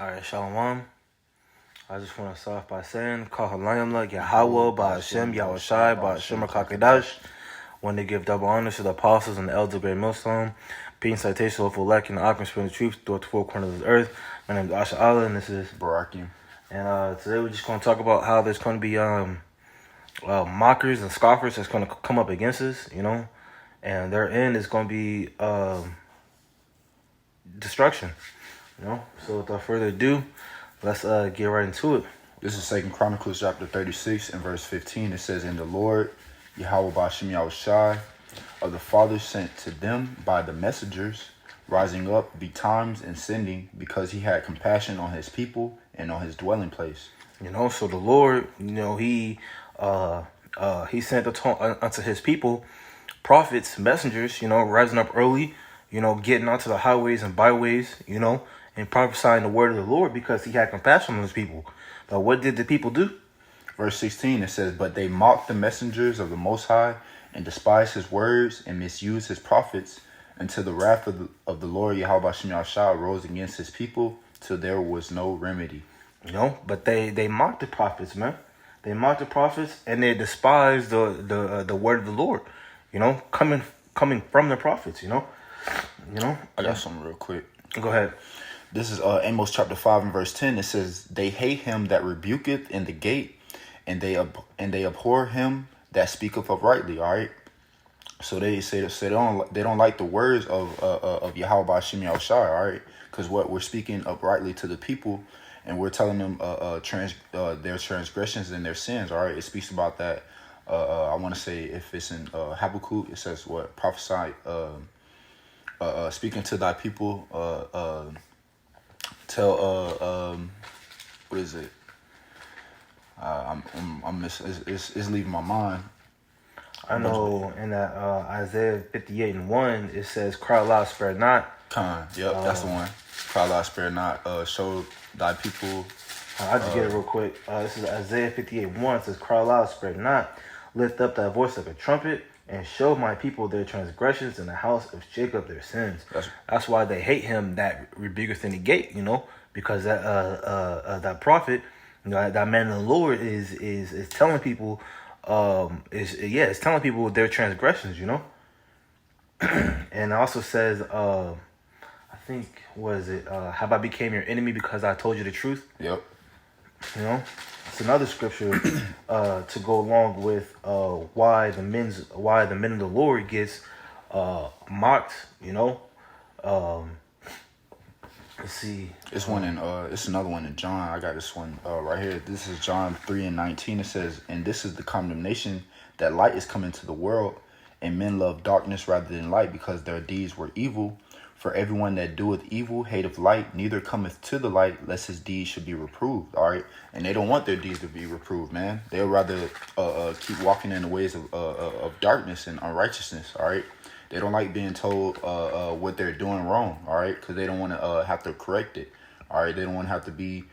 Alright, Shalom. I just want to start off by saying, Kahalayamla Yahweh Ba'Hashem Yahushai Ba'Hashem HaKadosh. Want to give double honor to the apostles and the elders of Great Millstone. Peace and citation of elect and the Akron Spirit of Truth throughout the four corners of the earth. My name is Asha Allah, and this is Baraki. And today we're just going to talk about how there's going to be mockers and scoffers that's going to come up against us, and their end is going to be destruction, So without further ado, let's get right into it. This is 2 Chronicles chapter 36 and verse 15. It says, "And the Lord, Yahweh Ba'Hashem Yahushai, of the fathers sent to them by the messengers, rising up betimes and sending, because he had compassion on his people and on his dwelling place." So the Lord, he sent unto his people prophets, messengers, rising up early, getting onto the highways and byways, and prophesying the word of the Lord because he had compassion on his people. But what did the people do? Verse 16, it says, "But they mocked the messengers of the Most High and despised his words and misused his prophets until the wrath of the Lord Yahweh Ba'Hashem Yahushai rose against his people till there was no remedy." But they mocked the prophets, man. They mocked the prophets and they despised the word of the Lord, coming from the prophets, I got something real quick. Go ahead. This is Amos chapter 5 and verse 10. It says, "They hate him that rebuketh in the gate, and they abhor him that speaketh uprightly." All right. So they say they don't like the words of Yahweh Ba'Hashem Yahushai. All right, because what we're speaking uprightly to the people, and we're telling them their transgressions and their sins. All right, it speaks about that. I want to say if it's in Habakkuk, it says what prophesy. Speaking to thy people, tell what is it? I'm missing. It's leaving my mind. I know in that Isaiah 58:1 it says, "Cry aloud, spare not." Yep, that's the one. Cry aloud, spare not. Show thy people. I'll just get it real quick. This is Isaiah 58:1. It says, "Cry aloud, spare not. Lift up thy voice like a trumpet, and show my people their transgressions, and the house of Jacob their sins." That's why they hate him that rebuketh in the gate, because that prophet, that man of the Lord is telling people, it's telling people their transgressions, And it also says, I think, "Have I became your enemy because I told you the truth?" Yep. It's another scripture to go along with why the men of the Lord gets mocked. Let's see. It's another one in John. I got this one right here. This is John 3 and 19. It says, "And this is the condemnation, that light is come into the world, and men love darkness rather than light, because their deeds were evil. For everyone that doeth evil hateth light, neither cometh to the light, lest his deeds should be reproved." All right, and they don't want their deeds to be reproved, man. They'll rather keep walking in the ways of darkness and unrighteousness. All right, they don't like being told what they're doing wrong. All right, because they don't want to have to correct it. All right, they don't want to have to be.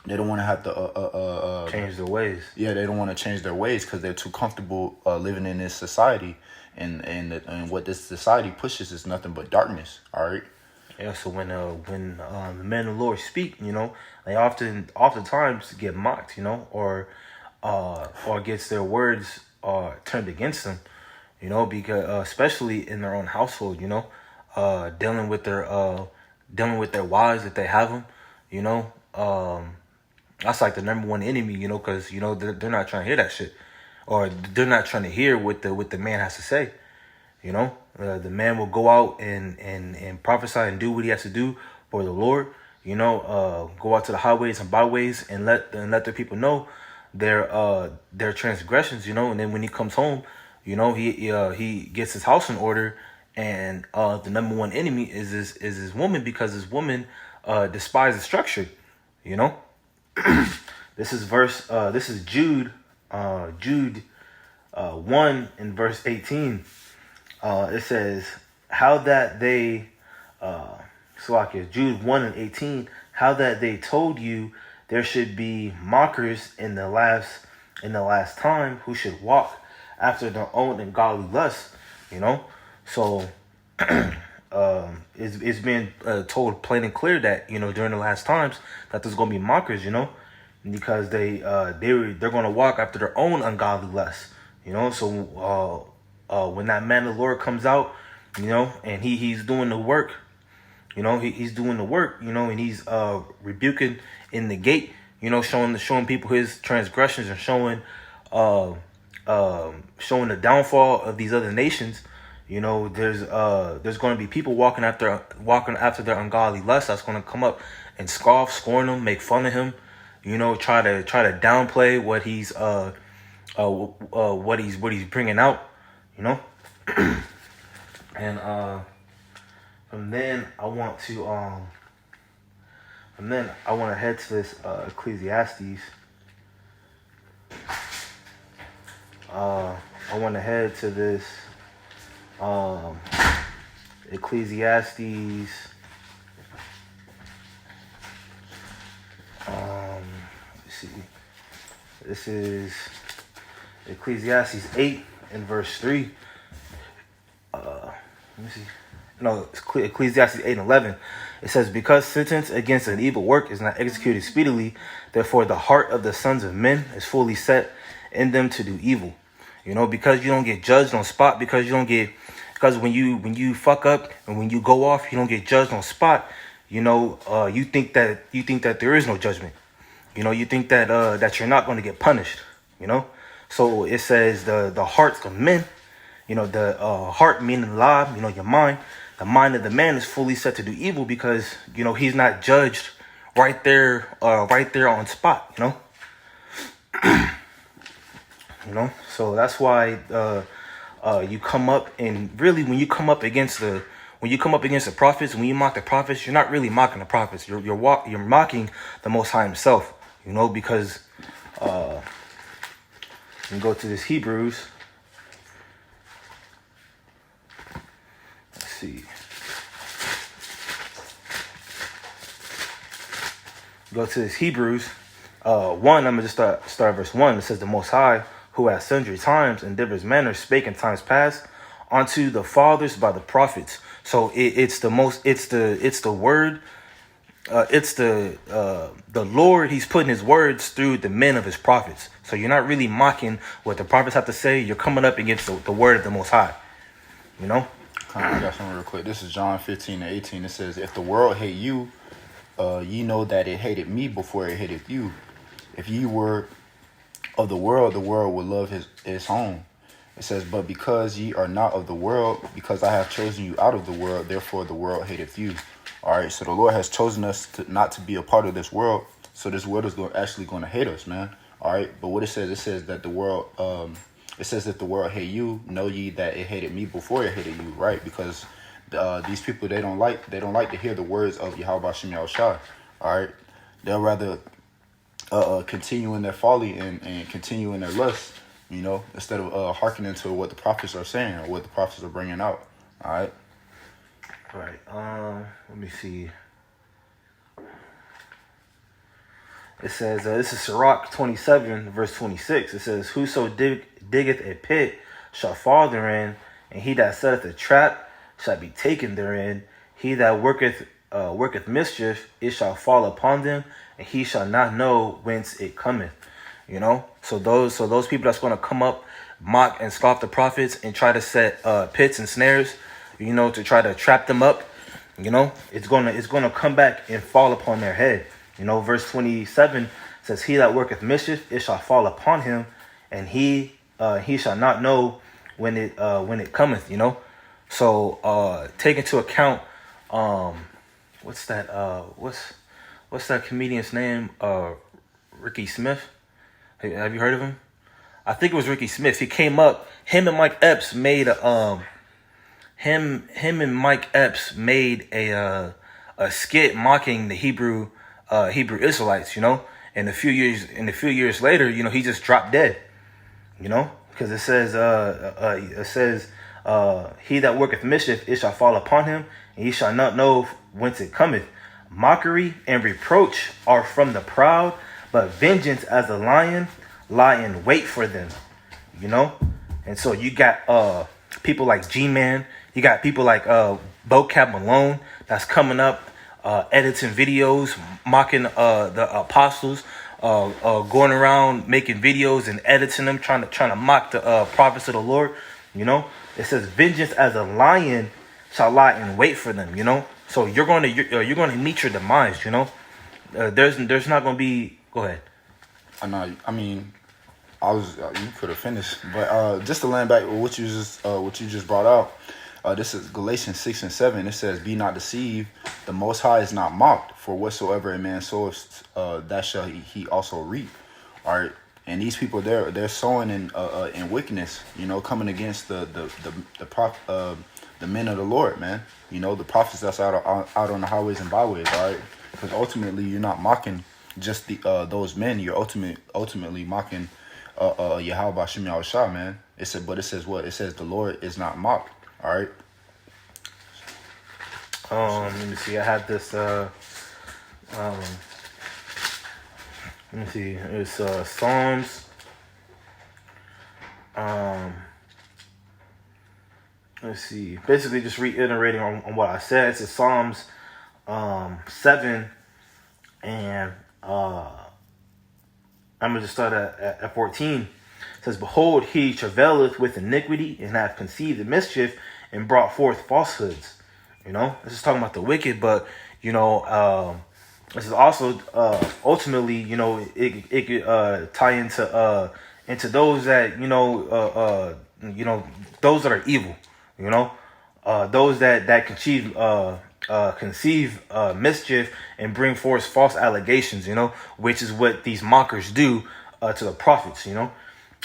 They don't want to have to change their ways. Yeah, they don't want to change their ways because they're too comfortable living in this society. And what this society pushes is nothing but darkness. All right. Yeah. So when the men of the Lord speak, they oftentimes get mocked, or gets their words turned against them, because especially in their own household, dealing with their wives if they have them, that's like the number one enemy, because they're not trying to hear that shit. Or they're not trying to hear what the man has to say, The man will go out and prophesy and do what he has to do for the Lord, Go out to the highways and byways and let their people know their transgressions, And then when he comes home, he gets his house in order, and the number one enemy is his woman, because his woman despises structure, This is Jude. Jude 1 in verse 18, it says, "How that they, Jude 1 and 18, how that they told you there should be mockers in the last time, who should walk after their own and godly lusts." So it's been told plain and clear that during the last times that there's gonna be mockers, because they're gonna walk after their own ungodly lusts, So when that man of the Lord comes out, and he's doing the work, he's doing the work, and he's rebuking in the gate, showing people his transgressions and showing the downfall of these other nations. There's going to be people walking after their ungodly lust that's going to come up and scorn him, make fun of him, try to downplay what he's bringing out, and from then I want to head to this Ecclesiastes. I want to head to this Ecclesiastes. Let's see. This is Ecclesiastes 8 and verse 3. Let me see. No, it's Ecclesiastes 8 and 11. It says, because sentence against an evil work is not executed speedily, therefore the heart of the sons of men is fully set in them to do evil. Because you don't get judged on spot, because when you fuck up and when you go off, you don't get judged on spot. You think that there is no judgment. You think that you're not going to get punished. So it says the hearts of men, the heart meaning live, your mind. The mind of the man is fully set to do evil because he's not judged right there on spot. So that's why you come up, and really when you come up against the prophets, when you mock the prophets, you're not really mocking the prophets. You're mocking the Most High Himself. Because you can go to this Hebrews. Let's see. Go to this Hebrews 1. I'm gonna just start verse 1. It says, the Most High, who at sundry times and divers manners spake in times past unto the fathers by the prophets. So it's the word. It's the Lord. He's putting His words through the men of His prophets. So you're not really mocking what the prophets have to say. You're coming up against the word of the Most High. I got something real quick. This is John 15 and 18. It says, if the world hate you, ye know that it hated me before it hated you. If ye were of the world would love his own. It says, but because ye are not of the world, because I have chosen you out of the world, therefore the world hateth you. All right, so the Lord has chosen us not to be a part of this world, so this world is actually going to hate us, man. All right, but what it says that the world, it says that the world hate you. Know ye that it hated me before it hated you, right? Because these people, they don't like to hear the words of Yahweh Shem Yahushua. All right, they'll rather continue in their folly and continue in their lust, instead of hearkening to what the prophets are saying or what the prophets are bringing out. All right. Right. Let me see. It says, this is Sirach 27, verse 26. It says, whoso diggeth a pit shall fall therein, and he that setteth a trap shall be taken therein. He that worketh mischief, it shall fall upon them, and he shall not know whence it cometh. So those people that's going to come up, mock and scoff the prophets, and try to set pits and snares, to try to trap them up, it's gonna come back and fall upon their head. Verse 27 says, he that worketh mischief, it shall fall upon him, and he shall not know when it cometh. So take into account what's that comedian's name? Ricky Smith. Have you heard of him? I think it was Ricky Smith. He came up. Him and Mike Epps made a skit mocking the Hebrew Israelites. And a few years later, he just dropped dead. Because it says he that worketh mischief, it shall fall upon him, and he shall not know whence it cometh. Mockery and reproach are from the proud, but vengeance as a lion lie in wait for them. And so you got people like G-Man, you got people like Vocab Malone that's coming up, editing videos, mocking the apostles, going around making videos and editing them, trying to mock the prophets of the Lord. You know, it says, "Vengeance as a lion shall lie in wait for them." You know, so you're going to meet your demise. You know, there's not going to be. Go ahead. I know. I mean, I was you could have finished, but just to land back with what you just brought out. This is Galatians 6:7. It says, "Be not deceived; the Most High is not mocked. For whatsoever a man soweth, that shall he also reap." All right, and these people they're sowing in wickedness. You know, coming against the men of the Lord, man. You know, the prophets that's out on the highways and byways. All right, because ultimately you're not mocking just those men. You're ultimately mocking Yahweh Bashim Yahushua, man. It says what? It says the Lord is not mocked. All right. Let me see. I had this. Let me see. It's Psalms. Let's see. Basically, just reiterating on what I said. It's Psalms 7, and I'm gonna just start at 14. It says, "Behold, he travaileth with iniquity, and hath conceived the mischief, and brought forth falsehoods." You know, this is talking about the wicked, but you know, this is also ultimately, you know, it could tie into those that you know, those that are evil. You know, those that conceive mischief and bring forth false allegations. You know, which is what these mockers do to the prophets. You know.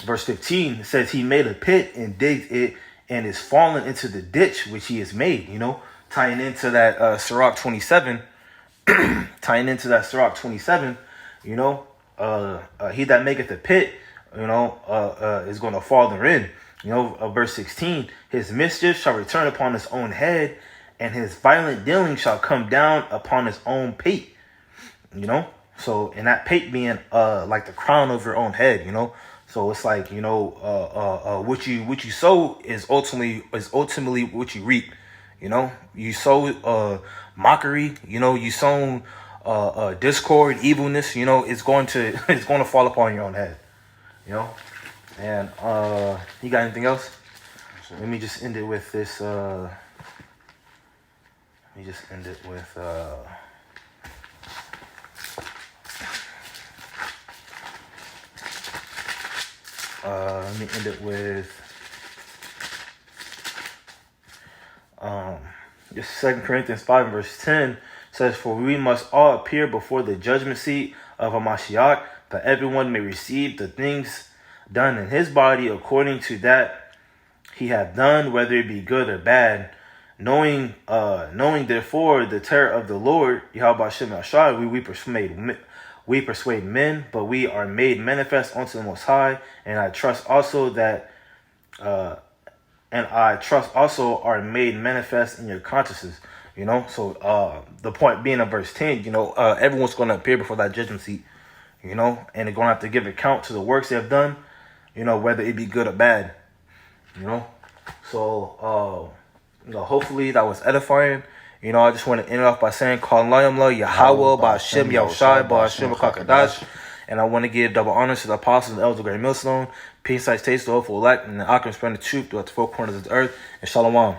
Verse 15 says, "He made a pit and digged it, and is fallen into the ditch which he has made." You know, tying into that Sirach 27, you know, he that maketh a pit, you know, is going to fall therein. You know, verse 16, "His mischief shall return upon his own head, and his violent dealing shall come down upon his own pate." You know, so, and that pate being like the crown of your own head, you know. So it's like, you know, what you sow is ultimately what you reap. You know, you sow mockery. You know, you sow discord, evilness. You know, it's going to fall upon your own head. You know, and you got anything else? Sure. Let me just end it with this. Let me just end it with. Let me end it with just 2 Corinthians 5 verse 10 says, "For we must all appear before the judgment seat of Hamashiach, that everyone may receive the things done in his body according to that he hath done, whether it be good or bad. Knowing therefore the terror of the Lord, Yahweh Shem Yahshua, we persuade men, but we are made manifest unto the Most High, and I trust also are made manifest in your consciences." You know, so the point being in verse 10, you know, everyone's going to appear before that judgment seat, you know, and they're going to have to give account to the works they have done, you know, whether it be good or bad, you know. So, you know, hopefully that was edifying. You know, I just want to end off by saying, "Call Yahweh Ba'Shem Yahushai Ba'Shem Kakadash." And I want to give double honors to the apostles and the elders of Great Millstone. Peace, sight, taste, the hopeful elect, and the Akim spreading the truth throughout the four corners of the earth. And Shalom.